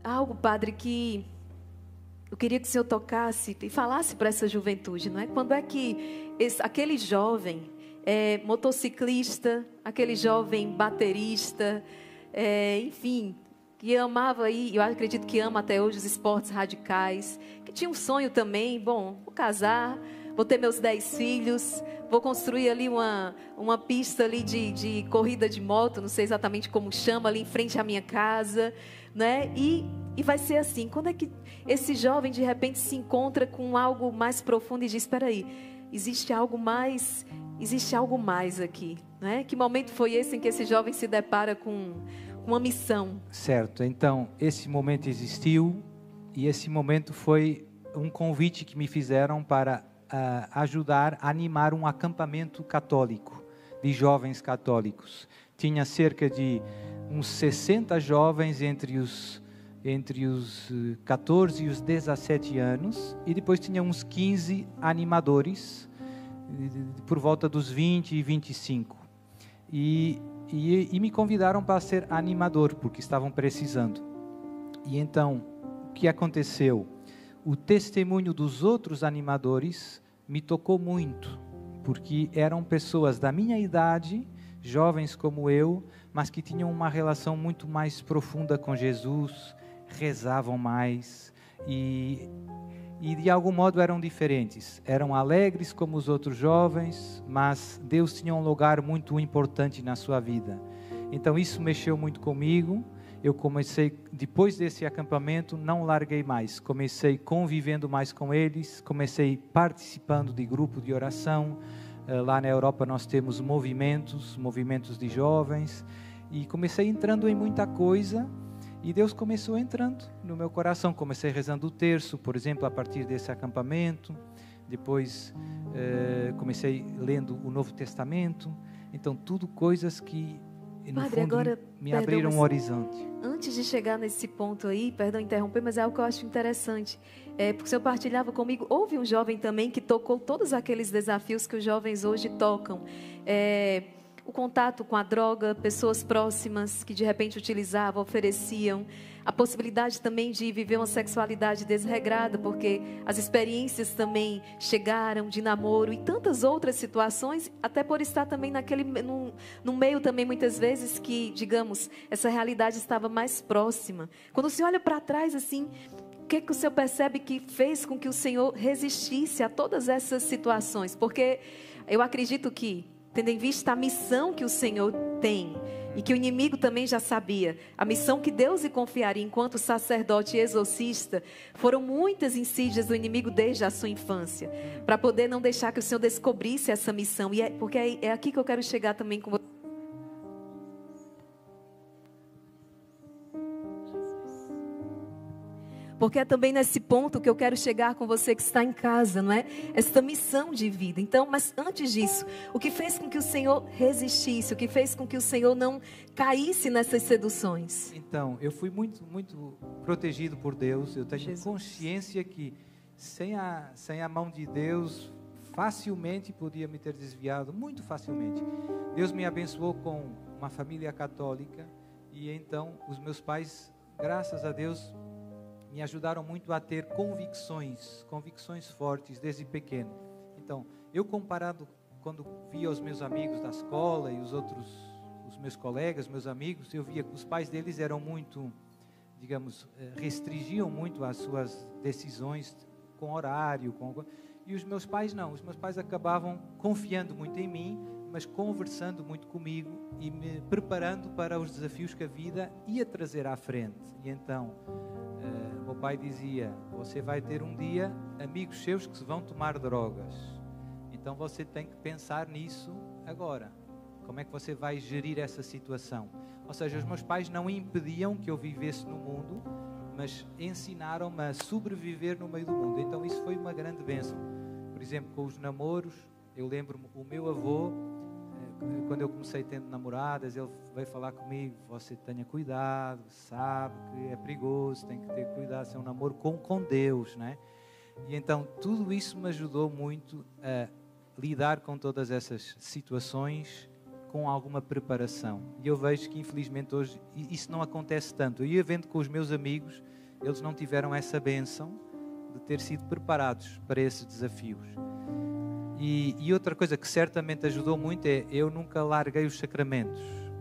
algo, Padre, que eu queria que o Senhor tocasse e falasse para essa juventude, não é? Quando é que aquele jovem motociclista, aquele jovem baterista, enfim, que amava aí, eu acredito que ama até hoje os esportes radicais, que tinha um sonho também, bom, vou casar, vou ter meus 10 filhos, vou construir ali uma pista ali de corrida de moto, não sei exatamente como chama, ali em frente à minha casa, né? E vai ser assim, quando é que esse jovem de repente se encontra com algo mais profundo e diz, espera aí, existe algo mais aqui, né? Que momento foi esse em que esse jovem se depara com uma missão? Certo, então esse momento existiu e esse momento foi um convite que me fizeram para ajudar a animar um acampamento católico, de jovens católicos. Tinha cerca de uns 60 jovens entre os 14 e os 17 anos, e depois tinha uns 15 animadores, por volta dos 20 e 25. E me convidaram para ser animador, porque estavam precisando. E então, o que aconteceu? O testemunho dos outros animadores me tocou muito, porque eram pessoas da minha idade, jovens como eu, mas que tinham uma relação muito mais profunda com Jesus, rezavam mais e de algum modo eram diferentes. Eram alegres como os outros jovens, mas Deus tinha um lugar muito importante na sua vida. Então isso mexeu muito comigo. Eu comecei, depois desse acampamento, não larguei mais. Comecei convivendo mais com eles, comecei participando de grupo de oração. Lá na Europa nós temos movimentos de jovens. E comecei entrando em muita coisa. E Deus começou entrando no meu coração. Comecei rezando o terço, por exemplo, a partir desse acampamento. Depois comecei lendo o Novo Testamento. Então, tudo coisas que, no Padre, fundo, agora, me abriram um horizonte. Antes de chegar nesse ponto aí, perdão interromper, mas é algo que eu acho interessante. Porque o senhor partilhava comigo, houve um jovem também que tocou todos aqueles desafios que os jovens hoje tocam. O contato com a droga, pessoas próximas que de repente utilizavam, ofereciam, a possibilidade também de viver uma sexualidade desregrada, porque as experiências também chegaram de namoro e tantas outras situações, até por estar também no meio também muitas vezes que, digamos, essa realidade estava mais próxima. Quando o senhor olha para trás assim, o que o senhor percebe que fez com que o Senhor resistisse a todas essas situações? Porque eu acredito que, tendo em vista a missão que o Senhor tem, e que o inimigo também já sabia, a missão que Deus lhe confiaria enquanto sacerdote e exorcista, foram muitas insídias do inimigo desde a sua infância, para poder não deixar que o Senhor descobrisse essa missão. E porque é aqui que eu quero chegar também com você. Porque é também nesse ponto que eu quero chegar com você que está em casa, não é? Esta missão de vida. Então, mas antes disso, o que fez com que o Senhor resistisse? O que fez com que o Senhor não caísse nessas seduções? Então, eu fui muito, muito protegido por Deus. Eu tenho Jesus. consciência que sem a mão de Deus, facilmente podia me ter desviado, muito facilmente. Deus me abençoou com uma família católica e então os meus pais, graças a Deus, me ajudaram muito a ter convicções fortes desde pequeno. Então, eu comparado, quando via os meus amigos da escola e os meus colegas, meus amigos, eu via que os pais deles eram muito, digamos, restringiam muito as suas decisões com horário, e os meus pais não. Os meus pais acabavam confiando muito em mim, mas conversando muito comigo e me preparando para os desafios que a vida ia trazer à frente. E então, meu pai dizia, você vai ter um dia amigos seus que se vão tomar drogas. Então você tem que pensar nisso agora. Como é que você vai gerir essa situação? Ou seja, os meus pais não impediam que eu vivesse no mundo, mas ensinaram-me a sobreviver no meio do mundo. Então isso foi uma grande bênção. Por exemplo, com os namoros, eu lembro-me, o meu avô, quando eu comecei tendo namoradas, ele veio falar comigo, você tenha cuidado, sabe que é perigoso, tem que ter cuidado, é um namoro com Deus, né? E então tudo isso me ajudou muito a lidar com todas essas situações com alguma preparação. E eu vejo que, infelizmente, hoje isso não acontece tanto. Eu ia vendo com os meus amigos, eles não tiveram essa bênção de ter sido preparados para esses desafios. E outra coisa que certamente ajudou muito é eu nunca larguei os sacramentos.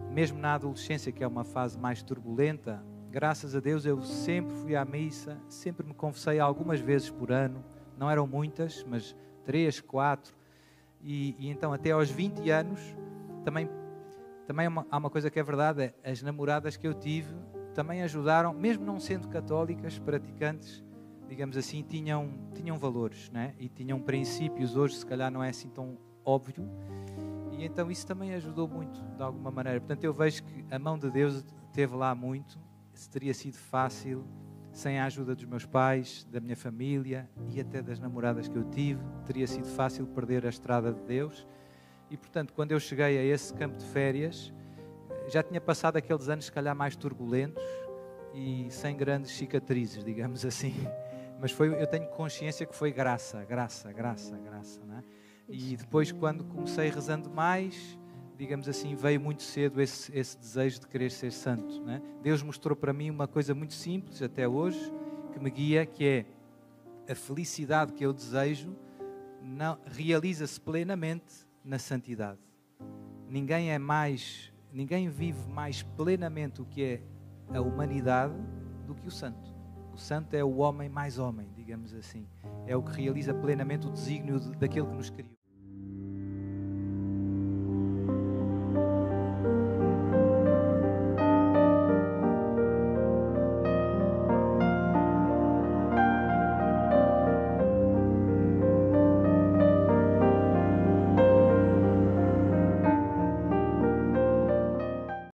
Mesmo na adolescência, que é uma fase mais turbulenta, graças a Deus eu sempre fui à missa, sempre me confessei algumas vezes por ano. Não eram muitas, mas 3, 4. E então até aos 20 anos, também há uma coisa que é verdade, as namoradas que eu tive também ajudaram, mesmo não sendo católicas, praticantes, digamos assim, tinham valores, né? E tinham princípios. Hoje se calhar não é assim tão óbvio, e então isso também ajudou muito, de alguma maneira. Portanto, eu vejo que a mão de Deus esteve lá muito. Se teria sido fácil sem a ajuda dos meus pais, da minha família e até das namoradas que eu tive, teria sido fácil perder a estrada de Deus. E portanto, quando eu cheguei a esse campo de férias, já tinha passado aqueles anos se calhar mais turbulentos e sem grandes cicatrizes, digamos assim. Mas eu tenho consciência que foi graça, não é? E depois, quando comecei rezando mais, digamos assim, veio muito cedo esse desejo de querer ser santo, não é? Deus mostrou para mim uma coisa muito simples, até hoje, que me guia, que é a felicidade que eu desejo realiza-se plenamente na santidade. Ninguém vive mais plenamente o que é a humanidade do que o santo. O santo é o homem mais homem, digamos assim. É o que realiza plenamente o desígnio daquele que nos criou.